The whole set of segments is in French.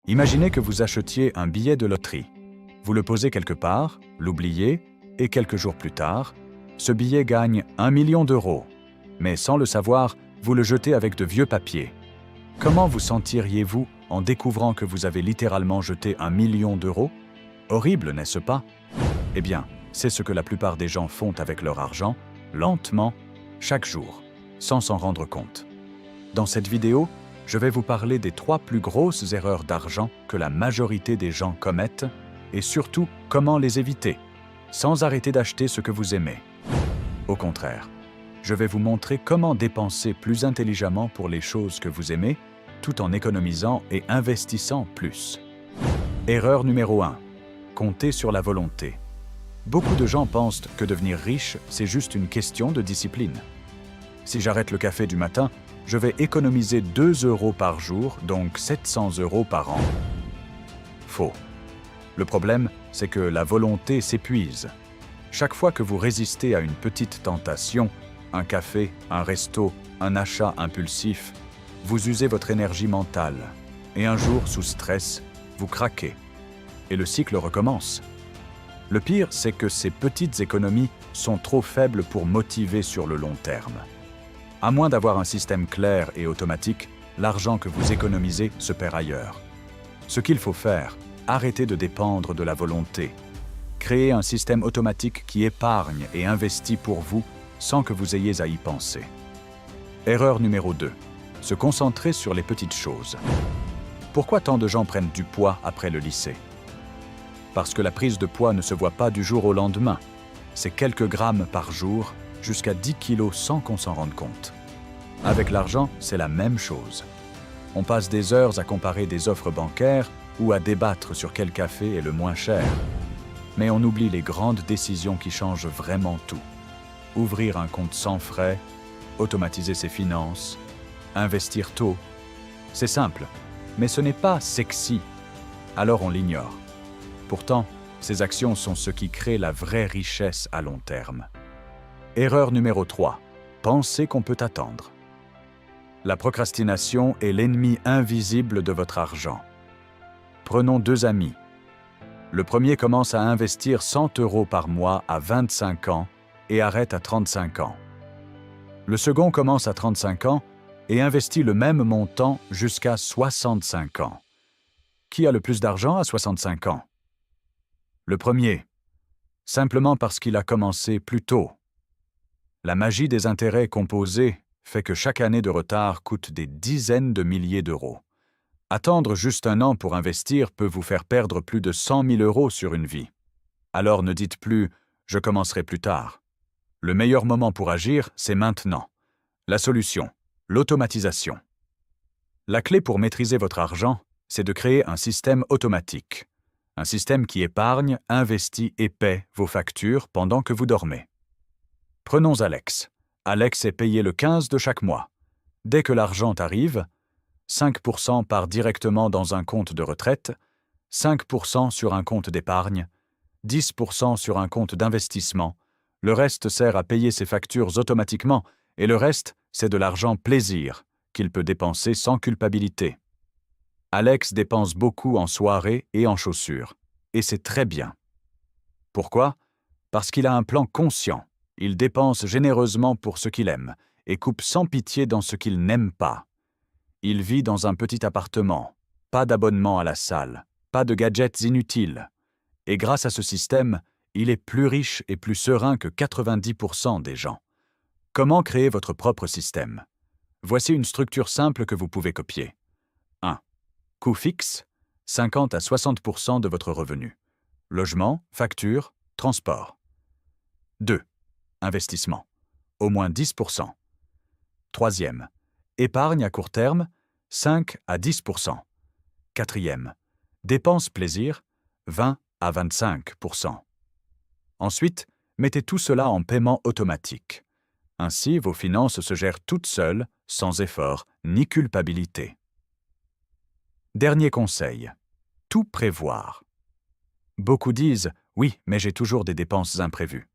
Imaginez que vous achetiez un billet de loterie. Vous le posez quelque part, l'oubliez, et quelques jours plus tard, ce billet gagne 1 million d'euros. Mais sans le savoir, vous le jetez avec de vieux papiers. Comment vous sentiriez-vous en découvrant que vous avez littéralement jeté 1 million d'euros? Horrible, n'est-ce pas? Eh bien, c'est ce que la plupart des gens font avec leur argent, lentement, chaque jour, sans s'en rendre compte. Dans cette vidéo, je vais vous parler des 3 plus grosses erreurs d'argent que la majorité des gens commettent et surtout comment les éviter, sans arrêter d'acheter ce que vous aimez. Au contraire, je vais vous montrer comment dépenser plus intelligemment pour les choses que vous aimez, tout en économisant et investissant plus. Erreur numéro 1. Compter sur la volonté. Beaucoup de gens pensent que devenir riche, c'est juste une question de discipline. Si j'arrête le café du matin, je vais économiser 2 € par jour, donc 700 € par an. Faux. Le problème, c'est que la volonté s'épuise. Chaque fois que vous résistez à une petite tentation, un café, un resto, un achat impulsif, vous usez votre énergie mentale. Et un jour, sous stress, vous craquez. Et le cycle recommence. Le pire, c'est que ces petites économies sont trop faibles pour motiver sur le long terme. À moins d'avoir un système clair et automatique, l'argent que vous économisez se perd ailleurs. Ce qu'il faut faire, arrêter de dépendre de la volonté. Créer un système automatique qui épargne et investit pour vous sans que vous ayez à y penser. Erreur numéro 2. Se concentrer sur les petites choses. Pourquoi tant de gens prennent du poids après le lycée? Parce que la prise de poids ne se voit pas du jour au lendemain. C'est quelques grammes par jour, jusqu'à 10 kilos sans qu'on s'en rende compte. Avec l'argent, c'est la même chose. On passe des heures à comparer des offres bancaires ou à débattre sur quel café est le moins cher. Mais on oublie les grandes décisions qui changent vraiment tout. Ouvrir un compte sans frais, automatiser ses finances, investir tôt. C'est simple, mais ce n'est pas sexy. Alors on l'ignore. Pourtant, ces actions sont ce qui crée la vraie richesse à long terme. Erreur numéro 3. Penser qu'on peut attendre. La procrastination est l'ennemi invisible de votre argent. Prenons 2 amis. Le premier commence à investir 100 € par mois à 25 ans et arrête à 35 ans. Le second commence à 35 ans et investit le même montant jusqu'à 65 ans. Qui a le plus d'argent à 65 ans? Le premier, simplement parce qu'il a commencé plus tôt. La magie des intérêts composés fait que chaque année de retard coûte des dizaines de milliers d'euros. Attendre juste 1 an pour investir peut vous faire perdre plus de 100 000 € sur une vie. Alors ne dites plus « je commencerai plus tard ». Le meilleur moment pour agir, c'est maintenant. La solution, l'automatisation. La clé pour maîtriser votre argent, c'est de créer un système automatique. Un système qui épargne, investit et paie vos factures pendant que vous dormez. Prenons Alex. Alex est payé le 15 de chaque mois. Dès que l'argent arrive, 5% part directement dans un compte de retraite, 5% sur un compte d'épargne, 10% sur un compte d'investissement. Le reste sert à payer ses factures automatiquement et le reste, c'est de l'argent plaisir qu'il peut dépenser sans culpabilité. Alex dépense beaucoup en soirées et en chaussures, et c'est très bien. Pourquoi? Parce qu'il a un plan conscient. Il dépense généreusement pour ce qu'il aime et coupe sans pitié dans ce qu'il n'aime pas. Il vit dans un petit appartement, pas d'abonnement à la salle, pas de gadgets inutiles. Et grâce à ce système, il est plus riche et plus serein que 90% des gens. Comment créer votre propre système? Voici une structure simple que vous pouvez copier. 1. Coût fixe, 50 à 60% de votre revenu. Logement, facture, transport. 2. Investissement, au moins 10%. Troisième, épargne à court terme, 5 à 10%. Quatrième, dépenses plaisir, 20 à 25%. Ensuite, mettez tout cela en paiement automatique. Ainsi, vos finances se gèrent toutes seules, sans effort ni culpabilité. Dernier conseil, tout prévoir. Beaucoup disent « oui, mais j'ai toujours des dépenses imprévues ».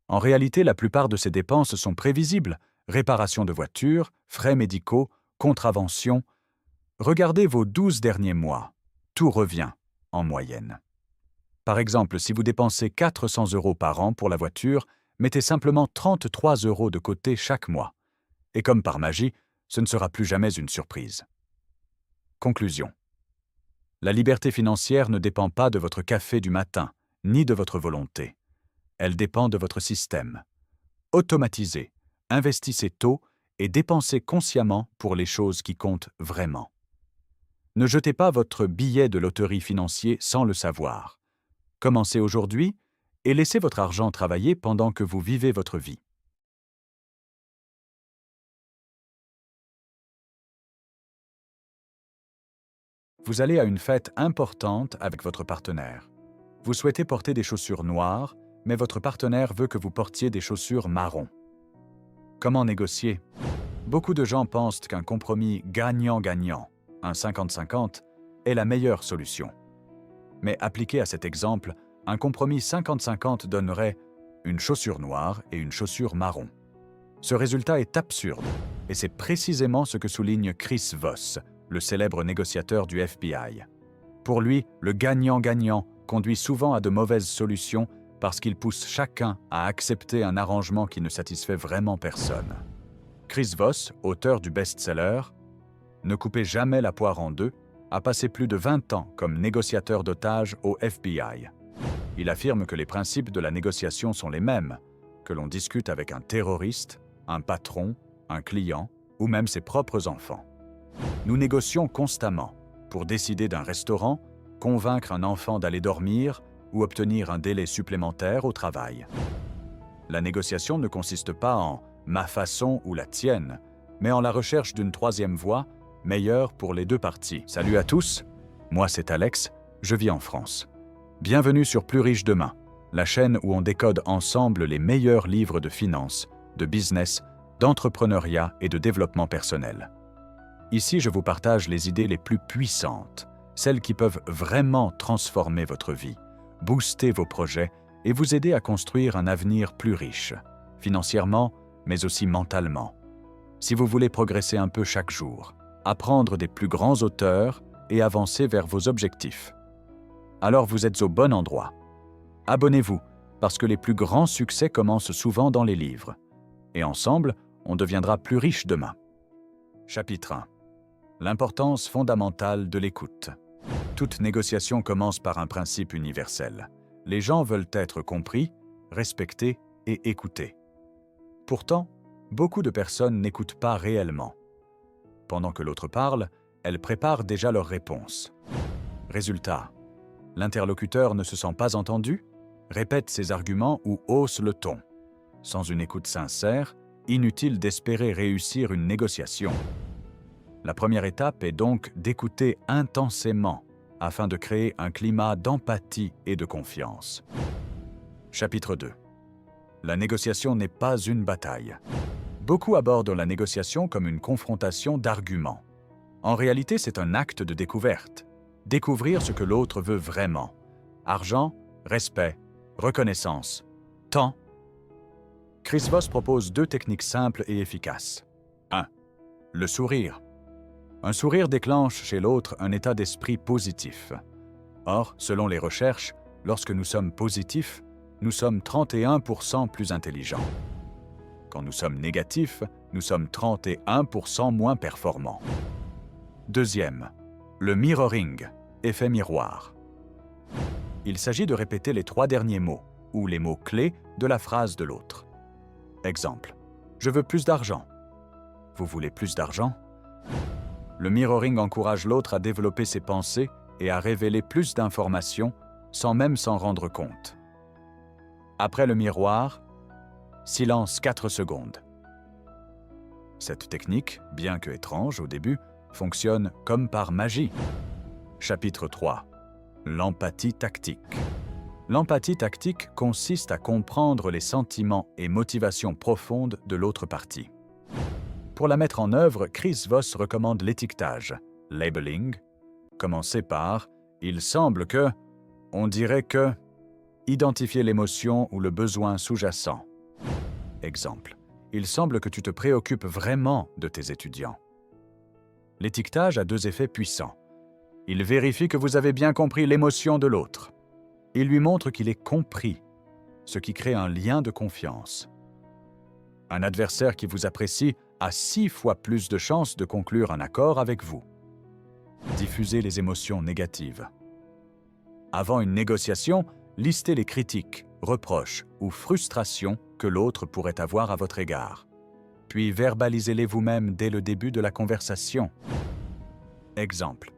En réalité, la plupart de ces dépenses sont prévisibles. Réparation de voiture, frais médicaux, contraventions. Regardez vos 12 derniers mois. tout revient, en moyenne. Par exemple, si vous dépensez 400 € par an pour la voiture, mettez simplement 33 € de côté chaque mois. Et comme par magie, ce ne sera plus jamais une surprise. Conclusion. La liberté financière ne dépend pas de votre café du matin, ni de votre volonté. Elle dépend de votre système. Automatisez, investissez tôt et dépensez consciemment pour les choses qui comptent vraiment. Ne jetez pas votre billet de loterie financier sans le savoir. Commencez aujourd'hui et laissez votre argent travailler pendant que vous vivez votre vie. Vous allez à une fête importante avec votre partenaire. Vous souhaitez porter des chaussures noires, mais votre partenaire veut que vous portiez des chaussures marron. Comment négocier? Beaucoup de gens pensent qu'un compromis gagnant-gagnant, un 50-50, est la meilleure solution. Mais appliqué à cet exemple, un compromis 50-50 donnerait une chaussure noire et une chaussure marron. Ce résultat est absurde, et c'est précisément ce que souligne Chris Voss, le célèbre négociateur du FBI. Pour lui, le gagnant-gagnant conduit souvent à de mauvaises solutions parce qu'il pousse chacun à accepter un arrangement qui ne satisfait vraiment personne. Chris Voss, auteur du best-seller « Ne coupez jamais la poire en deux », a passé plus de 20 ans comme négociateur d'otages au FBI. Il affirme que les principes de la négociation sont les mêmes, que l'on discute avec un terroriste, un patron, un client ou même ses propres enfants. Nous négocions constamment pour décider d'un restaurant, convaincre un enfant d'aller dormir ou obtenir un délai supplémentaire au travail. La négociation ne consiste pas en « ma façon ou la tienne », mais en la recherche d'une troisième voie, meilleure pour les deux parties. Salut à tous, moi c'est Alex, je vis en France. Bienvenue sur Plus riche demain, la chaîne où on décode ensemble les meilleurs livres de finance, de business, d'entrepreneuriat et de développement personnel. Ici, je vous partage les idées les plus puissantes, celles qui peuvent vraiment transformer votre vie, booster vos projets et vous aider à construire un avenir plus riche, financièrement, mais aussi mentalement. Si vous voulez progresser un peu chaque jour, apprendre des plus grands auteurs et avancer vers vos objectifs, alors vous êtes au bon endroit. Abonnez-vous, parce que les plus grands succès commencent souvent dans les livres. Et ensemble, on deviendra plus riche demain. Chapitre 1. L'importance fondamentale de l'écoute. Toute négociation commence par un principe universel. Les gens veulent être compris, respectés et écoutés. Pourtant, beaucoup de personnes n'écoutent pas réellement. Pendant que l'autre parle, elles préparent déjà leur réponse. Résultat, l'interlocuteur ne se sent pas entendu, répète ses arguments ou hausse le ton. Sans une écoute sincère, inutile d'espérer réussir une négociation. La première étape est donc d'écouter intensément afin de créer un climat d'empathie et de confiance. Chapitre 2. La négociation n'est pas une bataille. Beaucoup abordent la négociation comme une confrontation d'arguments. En réalité, c'est un acte de découverte. Découvrir ce que l'autre veut vraiment. Argent, respect, reconnaissance, temps. Chris Voss propose 2 techniques simples et efficaces. 1. Le sourire. Un sourire déclenche chez l'autre un état d'esprit positif. Or, selon les recherches, lorsque nous sommes positifs, nous sommes 31% plus intelligents. Quand nous sommes négatifs, nous sommes 31% moins performants. 2. Le mirroring, effet miroir. Il s'agit de répéter les 3 derniers mots, ou les mots clés de la phrase de l'autre. Exemple. Je veux plus d'argent. Vous voulez plus d'argent? Le mirroring encourage l'autre à développer ses pensées et à révéler plus d'informations sans même s'en rendre compte. Après le miroir, silence 4 secondes. Cette technique, bien que étrange au début, fonctionne comme par magie. Chapitre 3. L'empathie tactique. L'empathie tactique consiste à comprendre les sentiments et motivations profondes de l'autre partie. Pour la mettre en œuvre, Chris Voss recommande l'étiquetage, labeling. Commencez par « il semble que », on dirait que, identifier l'émotion ou le besoin sous-jacent. Exemple. Il semble que tu te préoccupes vraiment de tes étudiants. L'étiquetage a 2 effets puissants. Il vérifie que vous avez bien compris l'émotion de l'autre. Il lui montre qu'il est compris, ce qui crée un lien de confiance. Un adversaire qui vous apprécie a 6 fois plus de chances de conclure un accord avec vous. Diffusez les émotions négatives. Avant une négociation, listez les critiques, reproches ou frustrations que l'autre pourrait avoir à votre égard. Puis verbalisez-les vous-même dès le début de la conversation. Exemple.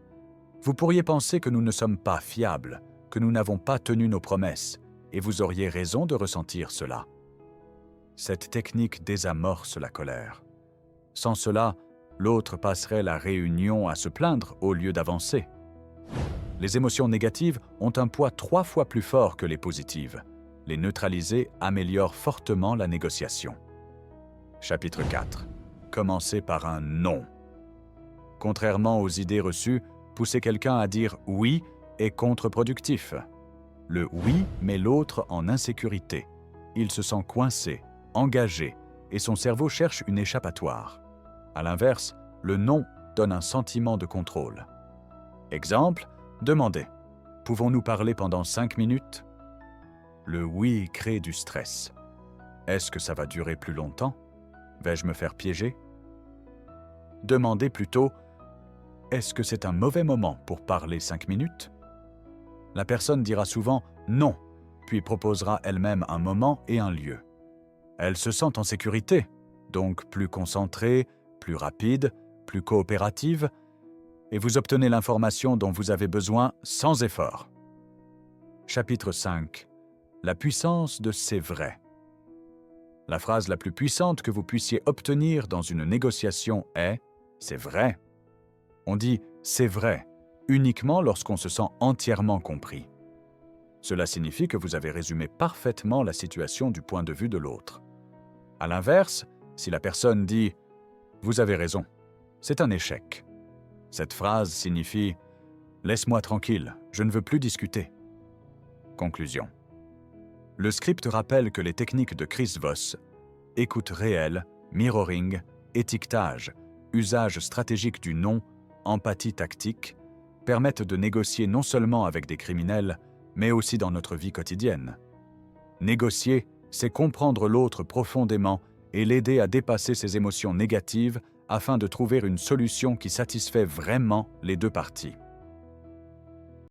Vous pourriez penser que nous ne sommes pas fiables, que nous n'avons pas tenu nos promesses, et vous auriez raison de ressentir cela. Cette technique désamorce la colère. Sans cela, l'autre passerait la réunion à se plaindre au lieu d'avancer. Les émotions négatives ont un poids 3 fois plus fort que les positives. Les neutraliser améliore fortement la négociation. Chapitre 4. Commencez par un non. Contrairement aux idées reçues, pousser quelqu'un à dire « oui » est contre-productif. Le « oui » met l'autre en insécurité. Il se sent coincé, engagé, et son cerveau cherche une échappatoire. À l'inverse, le « non » donne un sentiment de contrôle. Exemple, demandez « Pouvons-nous parler pendant 5 minutes ?» Le « oui » crée du stress. Est-ce que ça va durer plus longtemps? Vais-je me faire piéger? Demandez plutôt « Est-ce que c'est un mauvais moment pour parler 5 minutes ?» La personne dira souvent « non », puis proposera elle-même un moment et un lieu. Elle se sent en sécurité, donc plus concentrée, plus rapide, plus coopérative, et vous obtenez l'information dont vous avez besoin sans effort. Chapitre 5. La puissance de « c'est vrai ». La phrase la plus puissante que vous puissiez obtenir dans une négociation est « c'est vrai ». On dit « c'est vrai » uniquement lorsqu'on se sent entièrement compris. Cela signifie que vous avez résumé parfaitement la situation du point de vue de l'autre. À l'inverse, si la personne dit « vous avez raison », c'est un échec. Cette phrase signifie « laisse-moi tranquille, je ne veux plus discuter ». Conclusion. Le script rappelle que les techniques de Chris Voss, écoute réelle, mirroring, étiquetage, usage stratégique du non, empathie tactique, permettent de négocier non seulement avec des criminels, mais aussi dans notre vie quotidienne. Négocier, c'est comprendre l'autre profondément et l'aider à dépasser ses émotions négatives afin de trouver une solution qui satisfait vraiment les deux parties.